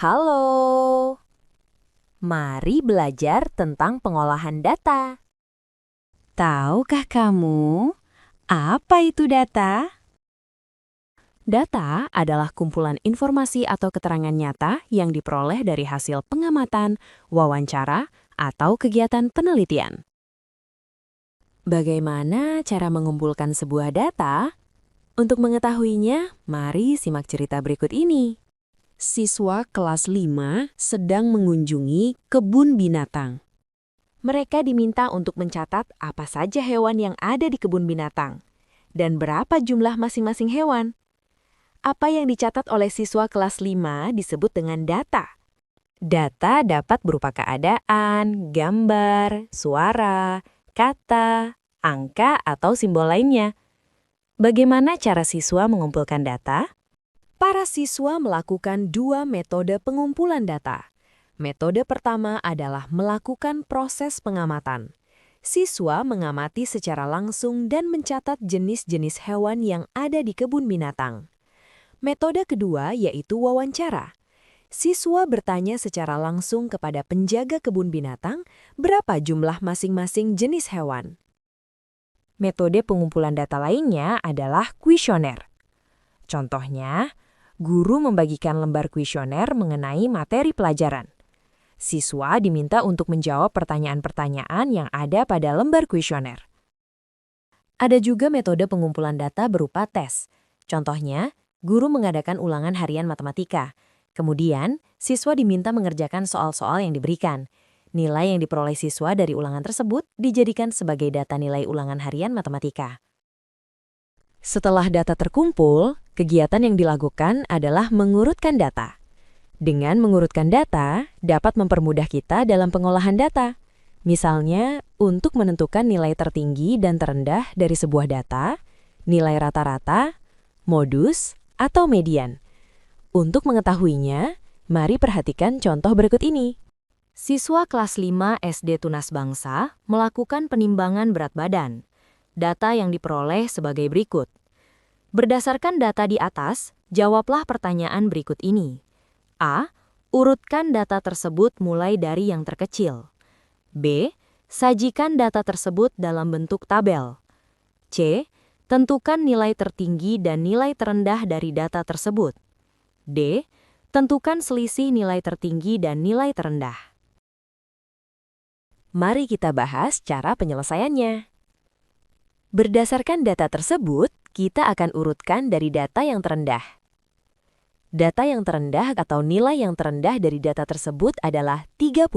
Halo, mari belajar tentang pengolahan data. Tahukah kamu apa itu data? Data adalah kumpulan informasi atau keterangan nyata yang diperoleh dari hasil pengamatan, wawancara, atau kegiatan penelitian. Bagaimana cara mengumpulkan sebuah data? Untuk mengetahuinya, mari simak cerita berikut ini. Siswa kelas 5 sedang mengunjungi kebun binatang. Mereka diminta untuk mencatat apa saja hewan yang ada di kebun binatang dan berapa jumlah masing-masing hewan. Apa yang dicatat oleh siswa kelas 5 disebut dengan data. Data dapat berupa keadaan, gambar, suara, kata, angka, atau simbol lainnya. Bagaimana cara siswa mengumpulkan data? Para siswa melakukan dua metode pengumpulan data. Metode pertama adalah melakukan proses pengamatan. Siswa mengamati secara langsung dan mencatat jenis-jenis hewan yang ada di kebun binatang. Metode kedua yaitu wawancara. Siswa bertanya secara langsung kepada penjaga kebun binatang berapa jumlah masing-masing jenis hewan. Metode pengumpulan data lainnya adalah kuesioner. Contohnya, guru membagikan lembar kuesioner mengenai materi pelajaran. Siswa diminta untuk menjawab pertanyaan-pertanyaan yang ada pada lembar kuesioner. Ada juga metode pengumpulan data berupa tes. Contohnya, guru mengadakan ulangan harian matematika. Kemudian, siswa diminta mengerjakan soal-soal yang diberikan. Nilai yang diperoleh siswa dari ulangan tersebut dijadikan sebagai data nilai ulangan harian matematika. Setelah data terkumpul, kegiatan yang dilakukan adalah mengurutkan data. Dengan mengurutkan data, dapat mempermudah kita dalam pengolahan data. Misalnya, untuk menentukan nilai tertinggi dan terendah dari sebuah data, nilai rata-rata, modus, atau median. Untuk mengetahuinya, mari perhatikan contoh berikut ini. Siswa kelas 5 SD Tunas Bangsa melakukan penimbangan berat badan. Data yang diperoleh sebagai berikut. Berdasarkan data di atas, jawablah pertanyaan berikut ini. A. Urutkan data tersebut mulai dari yang terkecil. B. Sajikan data tersebut dalam bentuk tabel. C. Tentukan nilai tertinggi dan nilai terendah dari data tersebut. D. Tentukan selisih nilai tertinggi dan nilai terendah. Mari kita bahas cara penyelesaiannya. Berdasarkan data tersebut, kita akan urutkan dari data yang terendah. Data yang terendah atau nilai yang terendah dari data tersebut adalah 32.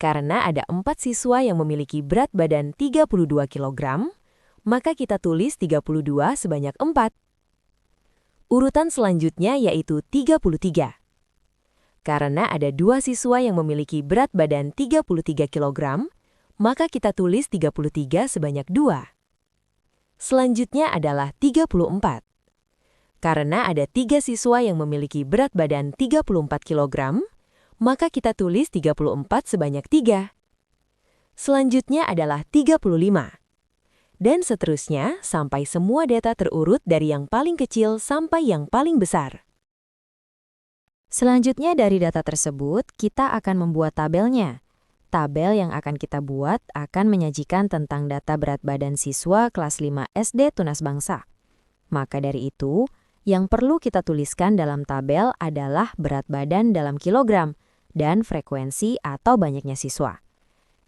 Karena ada 4 siswa yang memiliki berat badan 32 kg, maka kita tulis 32 sebanyak 4. Urutan selanjutnya yaitu 33. Karena ada 2 siswa yang memiliki berat badan 33 kg, maka kita tulis 33 sebanyak 2. Selanjutnya adalah 34. Karena ada 3 siswa yang memiliki berat badan 34 kg, maka kita tulis 34 sebanyak 3. Selanjutnya adalah 35. Dan seterusnya sampai semua data terurut dari yang paling kecil sampai yang paling besar. Selanjutnya dari data tersebut, kita akan membuat tabelnya. Tabel yang akan kita buat akan menyajikan tentang data berat badan siswa kelas 5 SD Tunas Bangsa. Maka dari itu, yang perlu kita tuliskan dalam tabel adalah berat badan dalam kilogram dan frekuensi atau banyaknya siswa.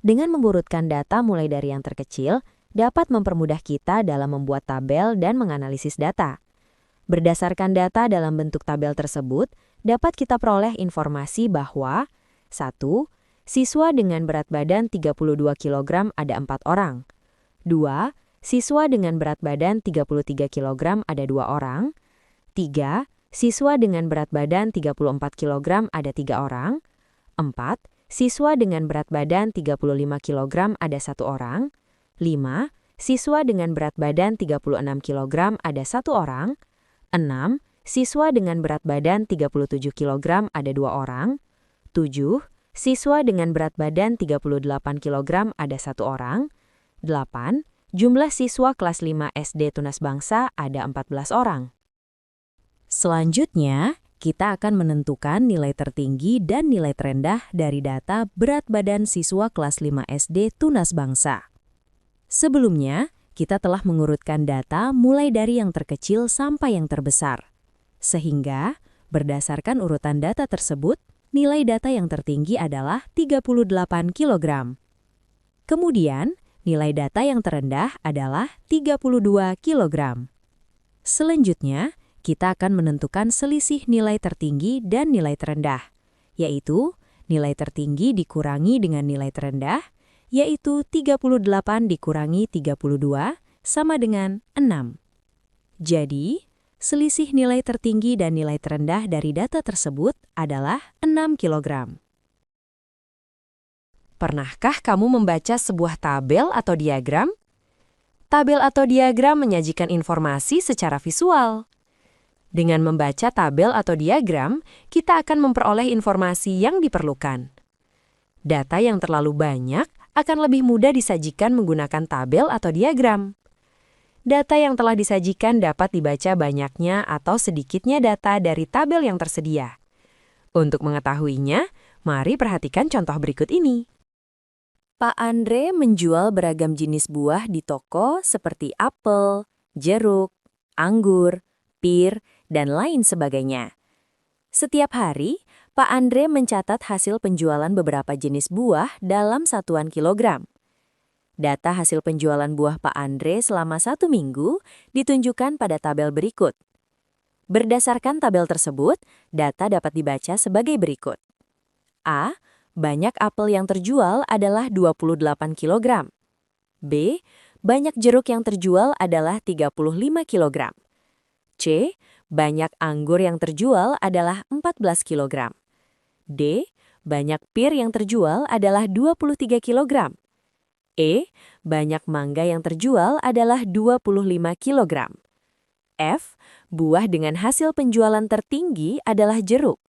Dengan memurutkan data mulai dari yang terkecil, dapat mempermudah kita dalam membuat tabel dan menganalisis data. Berdasarkan data dalam bentuk tabel tersebut, dapat kita peroleh informasi bahwa 1. Siswa dengan berat badan 32 kg ada 4 orang. 2. Siswa dengan berat badan 33 kg ada 2 orang. 3. Siswa dengan berat badan 34 kg ada 3 orang. 4. Siswa dengan berat badan 35 kg ada 1 orang. 5. Siswa dengan berat badan 36 kg ada 1 orang. 6. Siswa dengan berat badan 37 kg ada 2 orang. 7. Siswa dengan berat badan 38 kg ada 1 orang. 8. Jumlah siswa kelas 5 SD Tunas Bangsa ada 14 orang. Selanjutnya, kita akan menentukan nilai tertinggi dan nilai terendah dari data berat badan siswa kelas 5 SD Tunas Bangsa. Sebelumnya, kita telah mengurutkan data mulai dari yang terkecil sampai yang terbesar. Sehingga, berdasarkan urutan data tersebut, nilai data yang tertinggi adalah 38 kg. Kemudian, nilai data yang terendah adalah 32 kg. Selanjutnya, kita akan menentukan selisih nilai tertinggi dan nilai terendah, yaitu nilai tertinggi dikurangi dengan nilai terendah, yaitu 38 dikurangi 32 sama dengan 6. Jadi, selisih nilai tertinggi dan nilai terendah dari data tersebut adalah 6 kg. Pernahkah kamu membaca sebuah tabel atau diagram? Tabel atau diagram menyajikan informasi secara visual. Dengan membaca tabel atau diagram, kita akan memperoleh informasi yang diperlukan. Data yang terlalu banyak akan lebih mudah disajikan menggunakan tabel atau diagram. Data yang telah disajikan dapat dibaca banyaknya atau sedikitnya data dari tabel yang tersedia. Untuk mengetahuinya, mari perhatikan contoh berikut ini. Pak Andre menjual beragam jenis buah di toko seperti apel, jeruk, anggur, pir, dan lain sebagainya. Setiap hari, Pak Andre mencatat hasil penjualan beberapa jenis buah dalam satuan kilogram. Data hasil penjualan buah Pak Andre selama 1 minggu ditunjukkan pada tabel berikut. Berdasarkan tabel tersebut, data dapat dibaca sebagai berikut. A. Banyak apel yang terjual adalah 28 kg. B. Banyak jeruk yang terjual adalah 35 kg. C. Banyak anggur yang terjual adalah 14 kg. D. Banyak pir yang terjual adalah 23 kg. E. Banyak mangga yang terjual adalah 25 kg. F. Buah dengan hasil penjualan tertinggi adalah jeruk.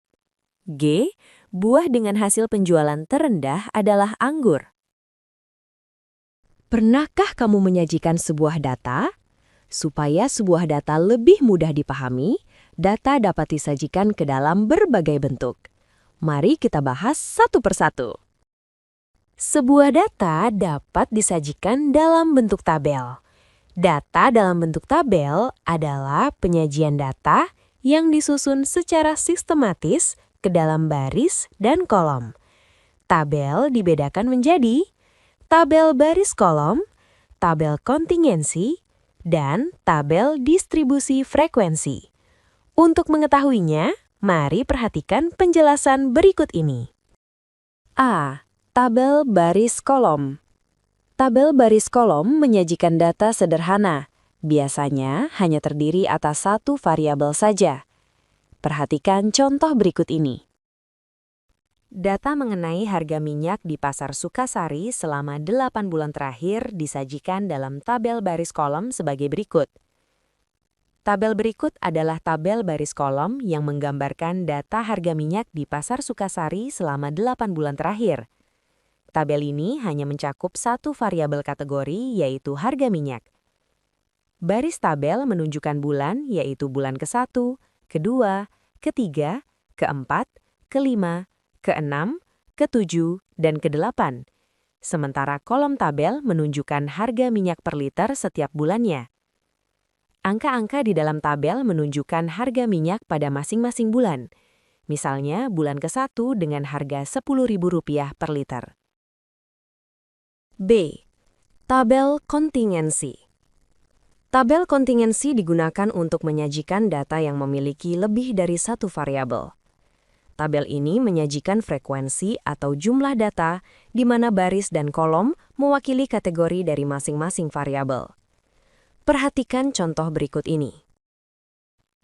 G. Buah dengan hasil penjualan terendah adalah anggur. Pernahkah kamu menyajikan sebuah data? Supaya sebuah data lebih mudah dipahami, data dapat disajikan ke dalam berbagai bentuk. Mari kita bahas satu persatu. Sebuah data dapat disajikan dalam bentuk tabel. Data dalam bentuk tabel adalah penyajian data yang disusun secara sistematis ke dalam baris dan kolom. Tabel dibedakan menjadi tabel baris kolom, tabel kontingensi, dan tabel distribusi frekuensi. Untuk mengetahuinya, mari perhatikan penjelasan berikut ini. A. Tabel baris kolom. Tabel baris kolom menyajikan data sederhana, biasanya hanya terdiri atas satu variabel saja. Perhatikan contoh berikut ini. Data mengenai harga minyak di Pasar Sukasari selama 8 bulan terakhir disajikan dalam tabel baris kolom sebagai berikut. Tabel berikut adalah tabel baris kolom yang menggambarkan data harga minyak di Pasar Sukasari selama 8 bulan terakhir. Tabel ini hanya mencakup satu variabel kategori, yaitu harga minyak. Baris tabel menunjukkan bulan, yaitu bulan ke-1, ke-2, ke-3, ke-4, ke-5, ke-6, ke-7, dan ke-8. Sementara kolom tabel menunjukkan harga minyak per liter setiap bulannya. Angka-angka di dalam tabel menunjukkan harga minyak pada masing-masing bulan. Misalnya, bulan ke-1 dengan harga Rp10.000 per liter. B. Tabel kontingensi. Tabel kontingensi digunakan untuk menyajikan data yang memiliki lebih dari satu variabel. Tabel ini menyajikan frekuensi atau jumlah data di mana baris dan kolom mewakili kategori dari masing-masing variabel. Perhatikan contoh berikut ini.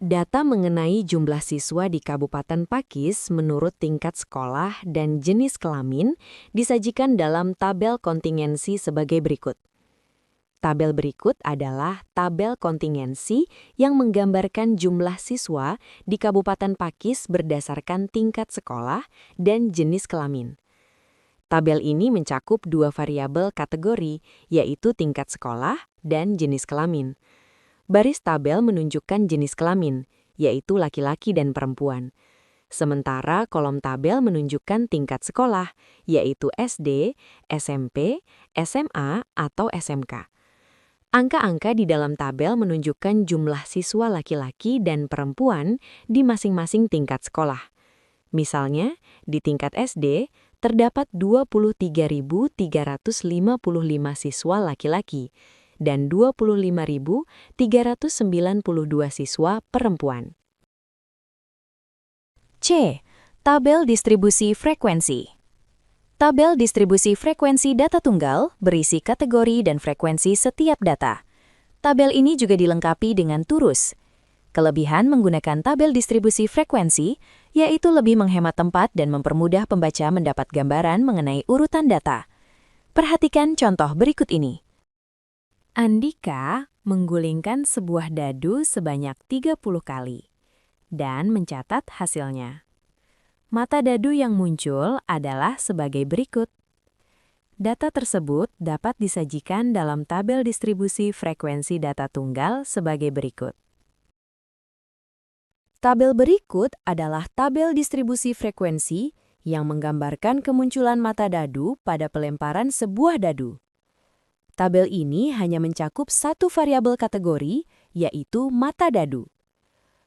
Data mengenai jumlah siswa di Kabupaten Pakis menurut tingkat sekolah dan jenis kelamin disajikan dalam tabel kontingensi sebagai berikut. Tabel berikut adalah tabel kontingensi yang menggambarkan jumlah siswa di Kabupaten Pakis berdasarkan tingkat sekolah dan jenis kelamin. Tabel ini mencakup dua variabel kategori, yaitu tingkat sekolah dan jenis kelamin. Baris tabel menunjukkan jenis kelamin, yaitu laki-laki dan perempuan. Sementara kolom tabel menunjukkan tingkat sekolah, yaitu SD, SMP, SMA, atau SMK. Angka-angka di dalam tabel menunjukkan jumlah siswa laki-laki dan perempuan di masing-masing tingkat sekolah. Misalnya, di tingkat SD, terdapat 23.355 siswa laki-laki dan 25.392 siswa perempuan. C. Tabel distribusi frekuensi. Tabel distribusi frekuensi data tunggal berisi kategori dan frekuensi setiap data. Tabel ini juga dilengkapi dengan turus. Kelebihan menggunakan tabel distribusi frekuensi yaitu lebih menghemat tempat dan mempermudah pembaca mendapat gambaran mengenai urutan data. Perhatikan contoh berikut ini. Andika menggulingkan sebuah dadu sebanyak 30 kali dan mencatat hasilnya. Mata dadu yang muncul adalah sebagai berikut. Data tersebut dapat disajikan dalam tabel distribusi frekuensi data tunggal sebagai berikut. Tabel berikut adalah tabel distribusi frekuensi yang menggambarkan kemunculan mata dadu pada pelemparan sebuah dadu. Tabel ini hanya mencakup satu variabel kategori, yaitu mata dadu.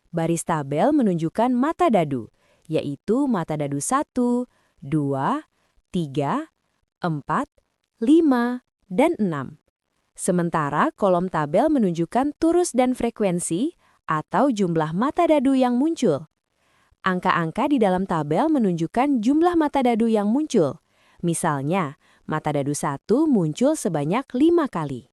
Baris tabel menunjukkan mata dadu, yaitu mata dadu 1, 2, 3, 4, 5, dan 6. Sementara kolom tabel menunjukkan turus dan frekuensi atau jumlah mata dadu yang muncul. Angka-angka di dalam tabel menunjukkan jumlah mata dadu yang muncul. Misalnya, mata dadu 1 muncul sebanyak 5 kali.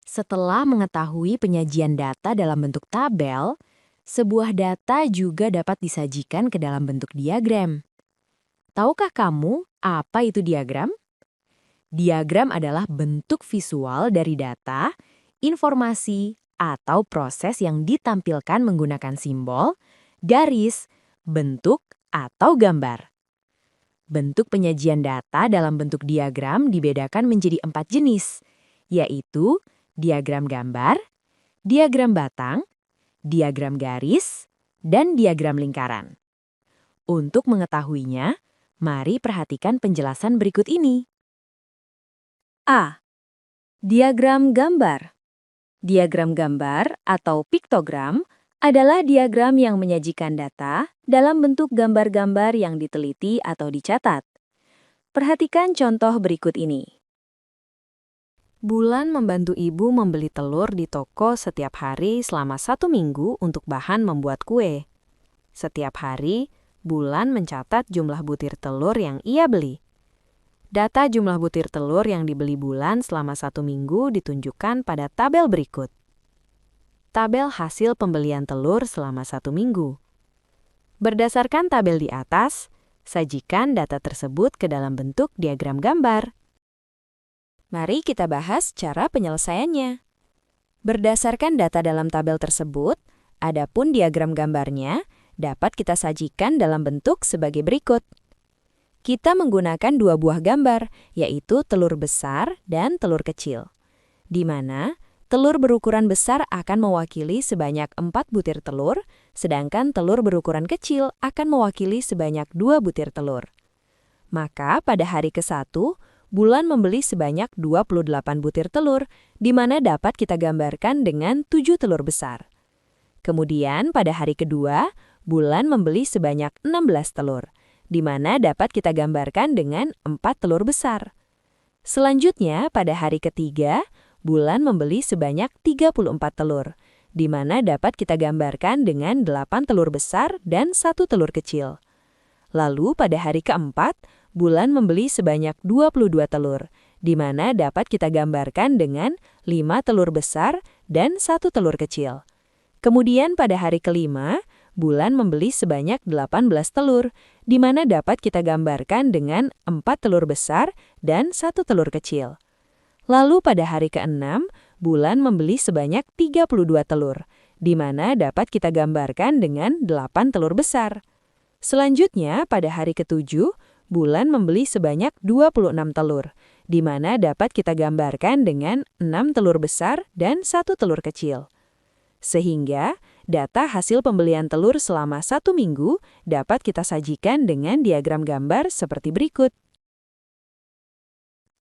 Setelah mengetahui penyajian data dalam bentuk tabel, sebuah data juga dapat disajikan ke dalam bentuk diagram. Tahukah kamu apa itu diagram? Diagram adalah bentuk visual dari data, informasi, atau proses yang ditampilkan menggunakan simbol, garis, bentuk, atau gambar. Bentuk penyajian data dalam bentuk diagram dibedakan menjadi 4 jenis, yaitu diagram gambar, diagram batang, diagram garis, dan diagram lingkaran. Untuk mengetahuinya, mari perhatikan penjelasan berikut ini. A. Diagram gambar. Diagram gambar atau piktogram adalah diagram yang menyajikan data dalam bentuk gambar-gambar yang diteliti atau dicatat. Perhatikan contoh berikut ini. Bulan membantu ibu membeli telur di toko setiap hari selama 1 minggu untuk bahan membuat kue. Setiap hari, Bulan mencatat jumlah butir telur yang ia beli. Data jumlah butir telur yang dibeli Bulan selama 1 minggu ditunjukkan pada tabel berikut. Tabel hasil pembelian telur selama 1 minggu. Berdasarkan tabel di atas, sajikan data tersebut ke dalam bentuk diagram gambar. Mari kita bahas cara penyelesaiannya. Berdasarkan data dalam tabel tersebut, adapun diagram gambarnya dapat kita sajikan dalam bentuk sebagai berikut. Kita menggunakan 2 buah gambar, yaitu telur besar dan telur kecil, di mana telur berukuran besar akan mewakili sebanyak 4 butir telur, sedangkan telur berukuran kecil akan mewakili sebanyak 2 butir telur. Maka pada hari ke-1, Bulan membeli sebanyak 28 butir telur, di mana dapat kita gambarkan dengan 7 telur besar. Kemudian pada hari kedua, Bulan membeli sebanyak 16 telur, di mana dapat kita gambarkan dengan 4 telur besar. Selanjutnya, pada hari ketiga, Bulan membeli sebanyak 34 telur, di mana dapat kita gambarkan dengan 8 telur besar dan 1 telur kecil. Lalu, pada hari keempat, Bulan membeli sebanyak 22 telur, di mana dapat kita gambarkan dengan 5 telur besar dan 1 telur kecil. Kemudian, pada hari kelima, Bulan membeli sebanyak 18 telur, di mana dapat kita gambarkan dengan 4 telur besar dan 1 telur kecil. Lalu pada hari ke-6, Bulan membeli sebanyak 32 telur, di mana dapat kita gambarkan dengan 8 telur besar. Selanjutnya pada hari ke-7, Bulan membeli sebanyak 26 telur, di mana dapat kita gambarkan dengan 6 telur besar dan 1 telur kecil. Sehingga, data hasil pembelian telur selama 1 minggu dapat kita sajikan dengan diagram gambar seperti berikut.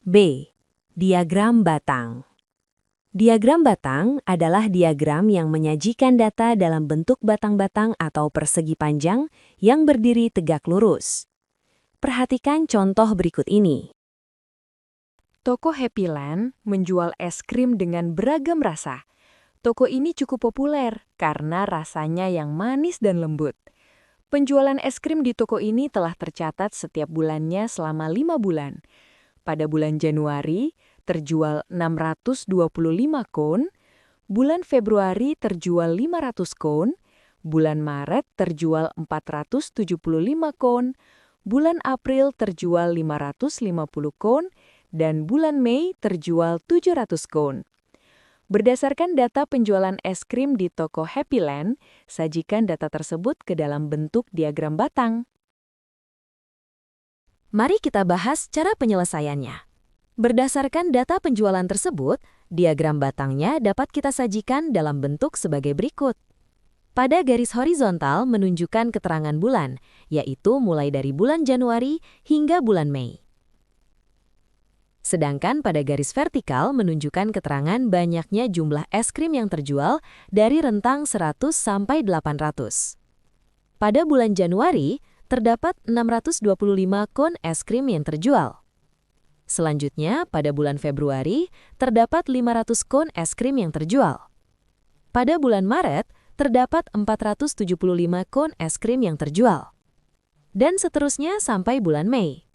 B. Diagram batang. Diagram batang adalah diagram yang menyajikan data dalam bentuk batang-batang atau persegi panjang yang berdiri tegak lurus. Perhatikan contoh berikut ini. Toko Happyland menjual es krim dengan beragam rasa. Toko ini cukup populer karena rasanya yang manis dan lembut. Penjualan es krim di toko ini telah tercatat setiap bulannya selama 5 bulan. Pada bulan Januari, terjual 625 kon, bulan Februari terjual 500 kon, bulan Maret terjual 475 kon, bulan April terjual 550 kon, dan bulan Mei terjual 700 kon. Berdasarkan data penjualan es krim di toko Happyland, sajikan data tersebut ke dalam bentuk diagram batang. Mari kita bahas cara penyelesaiannya. Berdasarkan data penjualan tersebut, diagram batangnya dapat kita sajikan dalam bentuk sebagai berikut. Pada garis horizontal menunjukkan keterangan bulan, yaitu mulai dari bulan Januari hingga bulan Mei. Sedangkan pada garis vertikal menunjukkan keterangan banyaknya jumlah es krim yang terjual dari rentang 100 sampai 800. Pada bulan Januari, terdapat 625 kon es krim yang terjual. Selanjutnya, pada bulan Februari, terdapat 500 kon es krim yang terjual. Pada bulan Maret, terdapat 475 kon es krim yang terjual. Dan seterusnya sampai bulan Mei.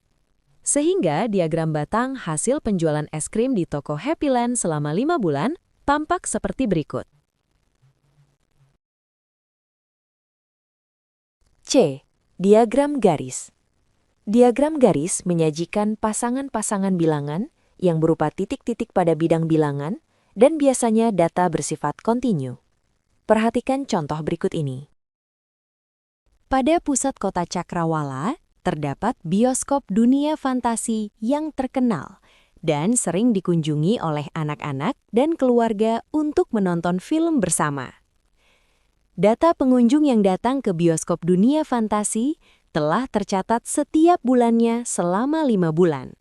Sehingga diagram batang hasil penjualan es krim di toko Happyland selama 5 bulan tampak seperti berikut. C. Diagram garis. Diagram garis menyajikan pasangan-pasangan bilangan yang berupa titik-titik pada bidang bilangan dan biasanya data bersifat kontinu. Perhatikan contoh berikut ini. Pada pusat kota Cakrawala, terdapat bioskop dunia fantasi yang terkenal dan sering dikunjungi oleh anak-anak dan keluarga untuk menonton film bersama. Data pengunjung yang datang ke bioskop dunia fantasi telah tercatat setiap bulannya selama 5 bulan.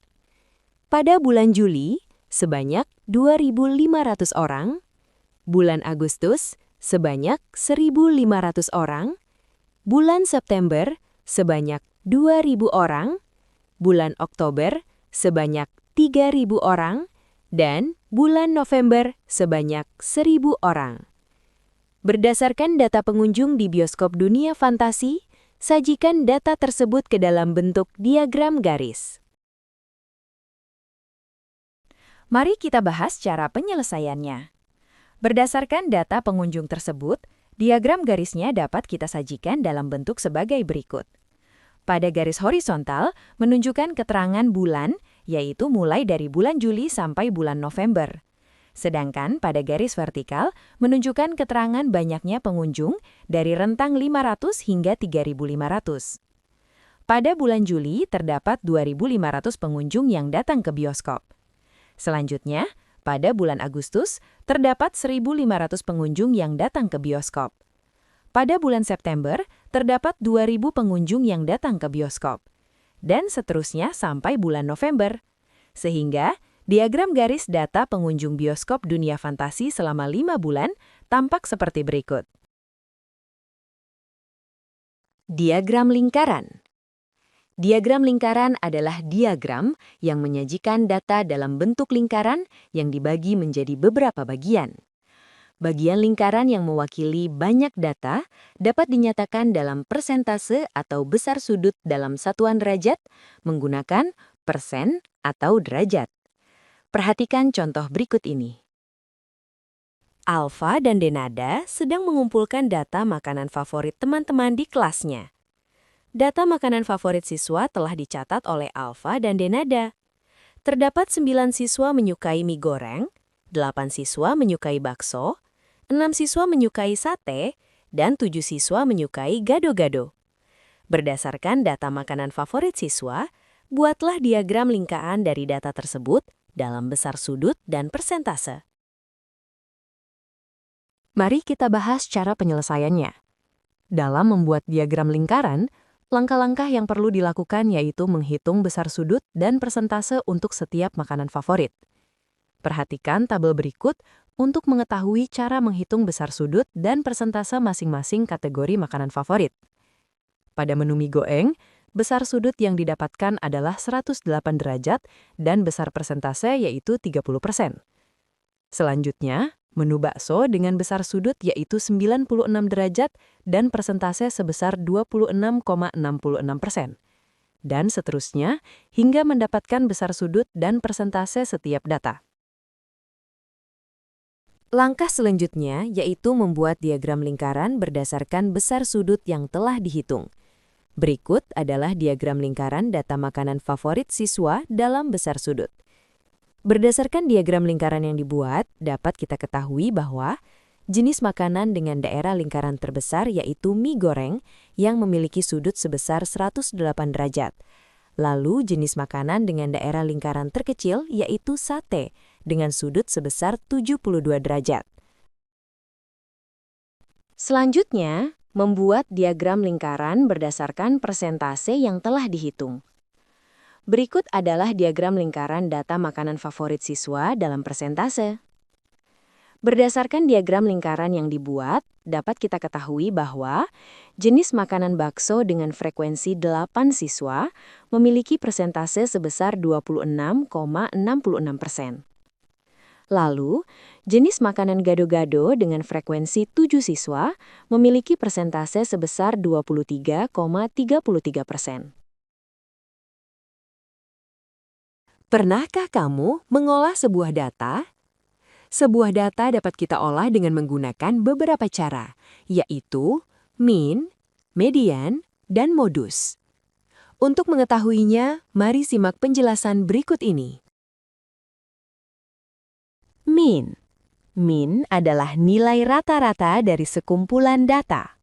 Pada bulan Juli, sebanyak 2.500 orang, bulan Agustus, sebanyak 1.500 orang, bulan September, sebanyak 2.000 orang, bulan Oktober, sebanyak 3.000 orang, dan bulan November, sebanyak 1.000 orang. Berdasarkan data pengunjung di bioskop dunia fantasi, sajikan data tersebut ke dalam bentuk diagram garis. Mari kita bahas cara penyelesaiannya. Berdasarkan data pengunjung tersebut, diagram garisnya dapat kita sajikan dalam bentuk sebagai berikut. Pada garis horizontal, menunjukkan keterangan bulan, yaitu mulai dari bulan Juli sampai bulan November. Sedangkan pada garis vertikal, menunjukkan keterangan banyaknya pengunjung dari rentang 500 hingga 3.500. Pada bulan Juli, terdapat 2.500 pengunjung yang datang ke bioskop. Selanjutnya, pada bulan Agustus, terdapat 1.500 pengunjung yang datang ke bioskop. Pada bulan September, terdapat 2.000 pengunjung yang datang ke bioskop. Dan seterusnya sampai bulan November. Sehingga, diagram garis data pengunjung bioskop dunia fantasi selama 5 bulan tampak seperti berikut. Diagram lingkaran. Diagram lingkaran adalah diagram yang menyajikan data dalam bentuk lingkaran yang dibagi menjadi beberapa bagian. Bagian lingkaran yang mewakili banyak data dapat dinyatakan dalam persentase atau besar sudut dalam satuan derajat menggunakan persen atau derajat. Perhatikan contoh berikut ini. Alfa dan Denada sedang mengumpulkan data makanan favorit teman-teman di kelasnya. Data makanan favorit siswa telah dicatat oleh Alfa dan Denada. Terdapat 9 siswa menyukai mie goreng, 8 siswa menyukai bakso, 6 siswa menyukai sate, dan 7 siswa menyukai gado-gado. Berdasarkan data makanan favorit siswa, buatlah diagram lingkaran dari data tersebut dalam besar sudut dan persentase. Mari kita bahas cara penyelesaiannya. Dalam membuat diagram lingkaran, langkah-langkah yang perlu dilakukan yaitu menghitung besar sudut dan persentase untuk setiap makanan favorit. Perhatikan tabel berikut untuk mengetahui cara menghitung besar sudut dan persentase masing-masing kategori makanan favorit. Pada menu mie goeng, besar sudut yang didapatkan adalah 108 derajat dan besar persentase yaitu 30%. Selanjutnya, menu bakso dengan besar sudut yaitu 96 derajat dan persentase sebesar 26,66%. Dan seterusnya, hingga mendapatkan besar sudut dan persentase setiap data. Langkah selanjutnya yaitu membuat diagram lingkaran berdasarkan besar sudut yang telah dihitung. Berikut adalah diagram lingkaran data makanan favorit siswa dalam besar sudut. Berdasarkan diagram lingkaran yang dibuat, dapat kita ketahui bahwa jenis makanan dengan daerah lingkaran terbesar yaitu mie goreng yang memiliki sudut sebesar 108 derajat. Lalu jenis makanan dengan daerah lingkaran terkecil yaitu sate dengan sudut sebesar 72 derajat. Selanjutnya, membuat diagram lingkaran berdasarkan persentase yang telah dihitung. Berikut adalah diagram lingkaran data makanan favorit siswa dalam persentase. Berdasarkan diagram lingkaran yang dibuat, dapat kita ketahui bahwa jenis makanan bakso dengan frekuensi 8 siswa memiliki persentase sebesar 26,66%. Lalu, jenis makanan gado-gado dengan frekuensi 7 siswa memiliki persentase sebesar 23,33%. Pernahkah kamu mengolah sebuah data? Sebuah data dapat kita olah dengan menggunakan beberapa cara, yaitu mean, median, dan modus. Untuk mengetahuinya, mari simak penjelasan berikut ini. Mean. Mean adalah nilai rata-rata dari sekumpulan data.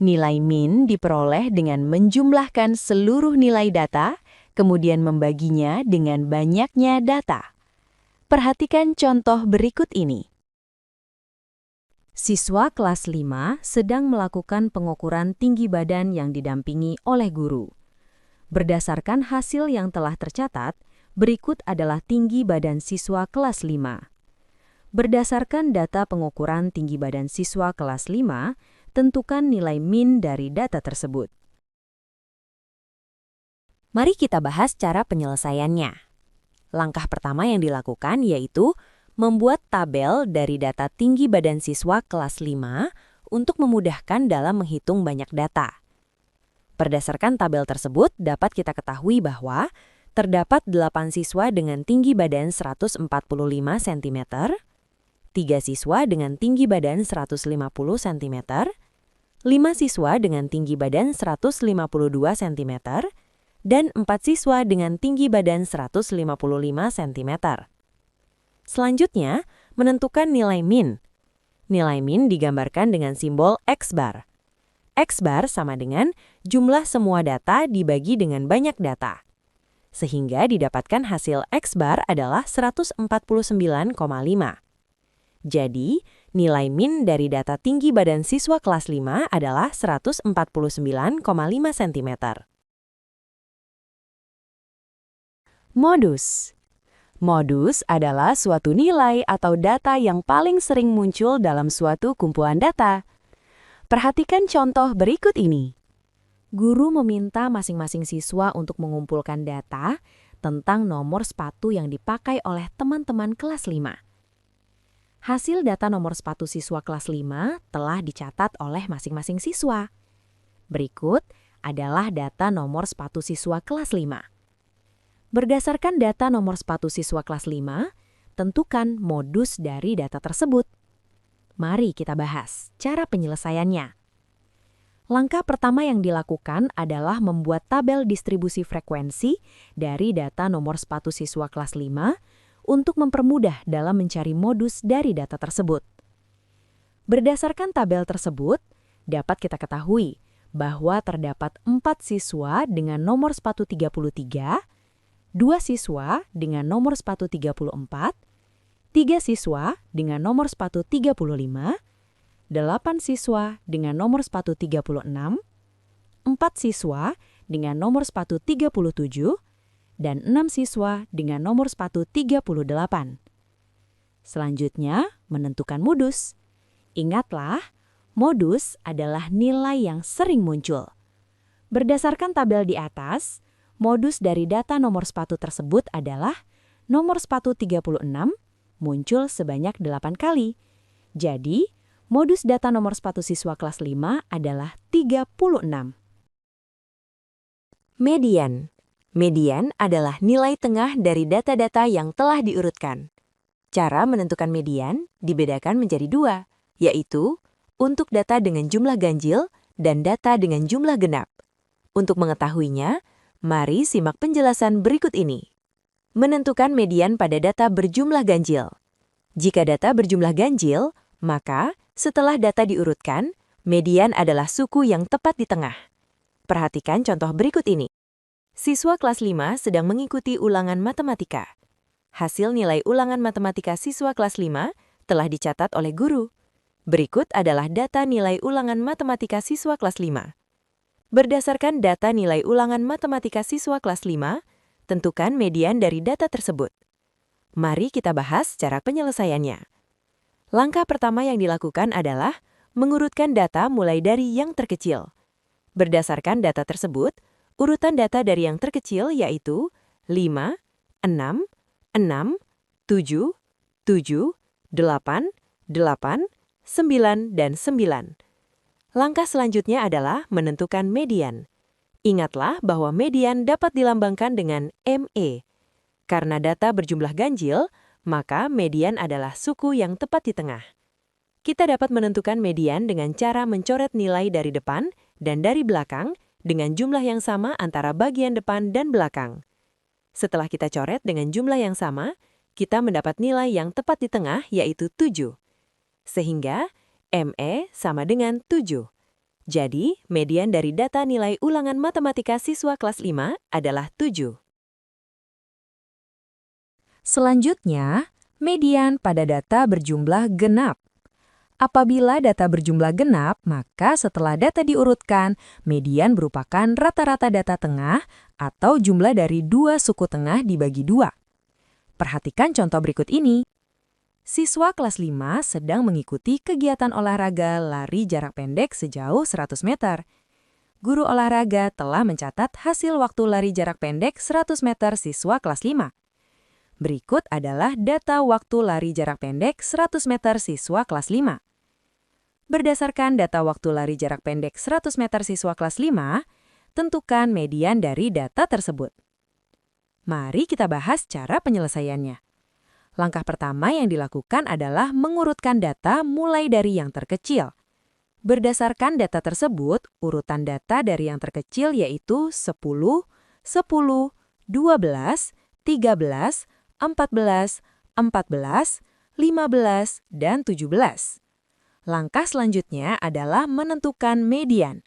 Nilai mean diperoleh dengan menjumlahkan seluruh nilai data, kemudian membaginya dengan banyaknya data. Perhatikan contoh berikut ini. Siswa kelas 5 sedang melakukan pengukuran tinggi badan yang didampingi oleh guru. Berdasarkan hasil yang telah tercatat, berikut adalah tinggi badan siswa kelas 5. Berdasarkan data pengukuran tinggi badan siswa kelas 5, tentukan nilai mean dari data tersebut. Mari kita bahas cara penyelesaiannya. Langkah pertama yang dilakukan yaitu membuat tabel dari data tinggi badan siswa kelas 5 untuk memudahkan dalam menghitung banyak data. Berdasarkan tabel tersebut, dapat kita ketahui bahwa terdapat 8 siswa dengan tinggi badan 145 cm, 3 siswa dengan tinggi badan 150 cm, 5 siswa dengan tinggi badan 152 cm, dan 4 siswa dengan tinggi badan 155 cm. Selanjutnya, menentukan nilai mean. Nilai mean digambarkan dengan simbol X-bar. X-bar sama dengan jumlah semua data dibagi dengan banyak data. Sehingga didapatkan hasil X-bar adalah 149,5. Jadi, nilai mean dari data tinggi badan siswa kelas 5 adalah 149,5 cm. Modus. Modus adalah suatu nilai atau data yang paling sering muncul dalam suatu kumpulan data. Perhatikan contoh berikut ini. Guru meminta masing-masing siswa untuk mengumpulkan data tentang nomor sepatu yang dipakai oleh teman-teman kelas 5. Hasil data nomor sepatu siswa kelas 5 telah dicatat oleh masing-masing siswa. Berikut adalah data nomor sepatu siswa kelas 5. Berdasarkan data nomor sepatu siswa kelas 5, tentukan modus dari data tersebut. Mari kita bahas cara penyelesaiannya. Langkah pertama yang dilakukan adalah membuat tabel distribusi frekuensi dari data nomor sepatu siswa kelas 5 untuk mempermudah dalam mencari modus dari data tersebut. Berdasarkan tabel tersebut, dapat kita ketahui bahwa terdapat 4 siswa dengan nomor sepatu 33, 2 siswa dengan nomor sepatu 34, 3 siswa dengan nomor sepatu 35, 8 siswa dengan nomor sepatu 36, 4 siswa dengan nomor sepatu 37, dan 6 siswa dengan nomor sepatu 38. Selanjutnya, menentukan modus. Ingatlah, modus adalah nilai yang sering muncul. Berdasarkan tabel di atas, modus dari data nomor sepatu tersebut adalah nomor sepatu 36 muncul sebanyak 8 kali. Jadi, modus data nomor sepatu siswa kelas 5 adalah 36. Median. Median adalah nilai tengah dari data-data yang telah diurutkan. Cara menentukan median dibedakan menjadi dua, yaitu untuk data dengan jumlah ganjil dan data dengan jumlah genap. Untuk mengetahuinya, mari simak penjelasan berikut ini. Menentukan median pada data berjumlah ganjil. Jika data berjumlah ganjil, maka setelah data diurutkan, median adalah suku yang tepat di tengah. Perhatikan contoh berikut ini. Siswa kelas 5 sedang mengikuti ulangan matematika. Hasil nilai ulangan matematika siswa kelas 5 telah dicatat oleh guru. Berikut adalah data nilai ulangan matematika siswa kelas 5. Berdasarkan data nilai ulangan matematika siswa kelas 5, tentukan median dari data tersebut. Mari kita bahas cara penyelesaiannya. Langkah pertama yang dilakukan adalah mengurutkan data mulai dari yang terkecil. Berdasarkan data tersebut, urutan data dari yang terkecil yaitu 5, 6, 6, 7, 7, 8, 8, 9, dan 9. Langkah selanjutnya adalah menentukan median. Ingatlah bahwa median dapat dilambangkan dengan ME. Karena data berjumlah ganjil, maka median adalah suku yang tepat di tengah. Kita dapat menentukan median dengan cara mencoret nilai dari depan dan dari belakang dengan jumlah yang sama antara bagian depan dan belakang. Setelah kita coret dengan jumlah yang sama, kita mendapat nilai yang tepat di tengah yaitu 7. Sehingga ME sama dengan 7. Jadi, median dari data nilai ulangan matematika siswa kelas 5 adalah 7. Selanjutnya, median pada data berjumlah genap. Apabila data berjumlah genap, maka setelah data diurutkan, median merupakan rata-rata data tengah atau jumlah dari dua suku tengah dibagi dua. Perhatikan contoh berikut ini. Siswa kelas 5 sedang mengikuti kegiatan olahraga lari jarak pendek sejauh 100 meter. Guru olahraga telah mencatat hasil waktu lari jarak pendek 100 meter siswa kelas 5. Berikut adalah data waktu lari jarak pendek 100 meter siswa kelas 5. Berdasarkan data waktu lari jarak pendek 100 meter siswa kelas 5, tentukan median dari data tersebut. Mari kita bahas cara penyelesaiannya. Langkah pertama yang dilakukan adalah mengurutkan data mulai dari yang terkecil. Berdasarkan data tersebut, urutan data dari yang terkecil yaitu 10, 10, 12, 13, 14, 14, 15, dan 17. Langkah selanjutnya adalah menentukan median.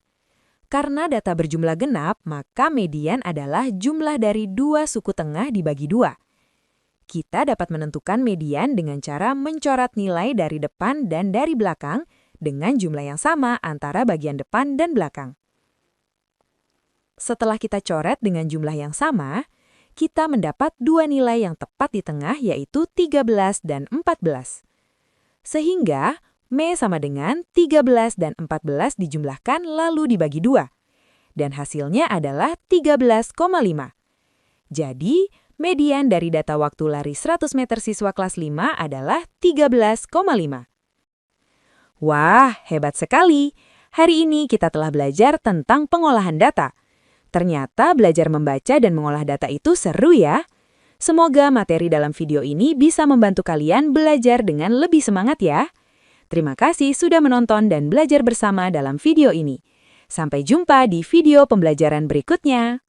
Karena data berjumlah genap, maka median adalah jumlah dari dua suku tengah dibagi dua. Kita dapat menentukan median dengan cara mencoret nilai dari depan dan dari belakang dengan jumlah yang sama antara bagian depan dan belakang. Setelah kita coret dengan jumlah yang sama, kita mendapat dua nilai yang tepat di tengah yaitu 13 dan 14. Sehingga, ME sama dengan 13 dan 14 dijumlahkan lalu dibagi 2. Dan hasilnya adalah 13,5. Jadi, median dari data waktu lari 100 meter siswa kelas 5 adalah 13,5. Wah, hebat sekali! Hari ini kita telah belajar tentang pengolahan data. Ternyata belajar membaca dan mengolah data itu seru ya. Semoga materi dalam video ini bisa membantu kalian belajar dengan lebih semangat ya. Terima kasih sudah menonton dan belajar bersama dalam video ini. Sampai jumpa di video pembelajaran berikutnya.